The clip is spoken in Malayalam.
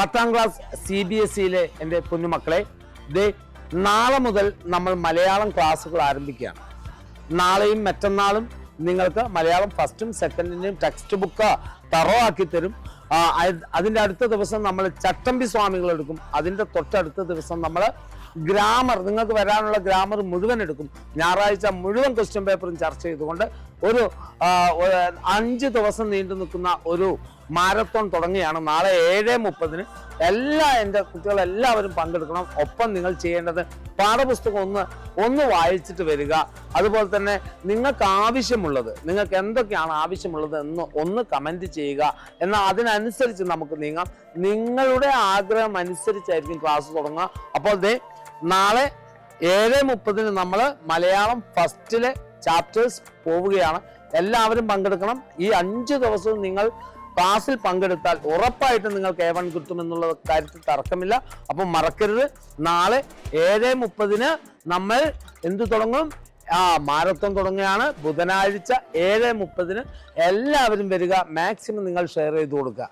10ാം ക്ലാസ് CBSEയിലെ എൻ്റെ കുഞ്ഞുമക്കളെ, ദേ നാളെ മുതൽ നമ്മൾ മലയാളം ക്ലാസ്സുകൾ ആരംഭിക്കുകയാണ്. നാളെയും മറ്റന്നാളും നിങ്ങൾക്ക് മലയാളം ഫസ്റ്റും സെക്കൻഡിൻ്റെയും ടെക്സ്റ്റ് ബുക്ക് തറവാക്കി തരും. അതിൻ്റെ അടുത്ത ദിവസം നമ്മൾ ചട്ടമ്പി സ്വാമികൾ എടുക്കും. അതിൻ്റെ തൊട്ടടുത്ത ദിവസം നമ്മൾ ഗ്രാമർ, നിങ്ങൾക്ക് വരാനുള്ള ഗ്രാമർ മുഴുവൻ എടുക്കും. ഞായറാഴ്ച മുഴുവൻ ക്വസ്റ്റ്യൻ പേപ്പറും ചർച്ച ചെയ്തുകൊണ്ട് ഒരു 5 ദിവസം നീണ്ടു നിൽക്കുന്ന ഒരു മാരത്തോൺ തുടങ്ങിയാണ്. നാളെ 7:30 എൻ്റെ കുട്ടികളെല്ലാവരും പങ്കെടുക്കണം. ഒപ്പം നിങ്ങൾ ചെയ്യേണ്ടത് പാഠപുസ്തകം ഒന്ന് വായിച്ചിട്ട് വരിക. അതുപോലെ തന്നെ നിങ്ങൾക്ക് ആവശ്യമുള്ളത്, നിങ്ങൾക്ക് എന്തൊക്കെയാണ് ആവശ്യമുള്ളത് എന്ന് ഒന്ന് കമൻറ്റ് ചെയ്യുക. എന്നാൽ അതിനനുസരിച്ച് നമുക്ക് നീങ്ങാം. നിങ്ങളുടെ ആഗ്രഹം അനുസരിച്ചായിരിക്കും ക്ലാസ് തുടങ്ങുക. അപ്പോൾ നാളെ 7:30 നമ്മൾ മലയാളം ഫസ്റ്റിലെ ചാപ്റ്റേഴ്സ് പോവുകയാണ്. എല്ലാവരും പങ്കെടുക്കണം. ഈ 5 ദിവസവും നിങ്ങൾ ക്ലാസ്സിൽ പങ്കെടുത്താൽ ഉറപ്പായിട്ടും നിങ്ങൾക്ക് A1 കിട്ടുമെന്നുള്ള കാര്യത്തിൽ തർക്കമില്ല. അപ്പം മറക്കരുത്, നാളെ 7:30 നമ്മൾ എന്ത് തുടങ്ങും? മാരത്തോൺ തുടങ്ങുകയാണ്. ബുധനാഴ്ച 7:30 എല്ലാവരും വരിക. മാക്സിമം നിങ്ങൾ ഷെയർ ചെയ്ത് കൊടുക്കുക.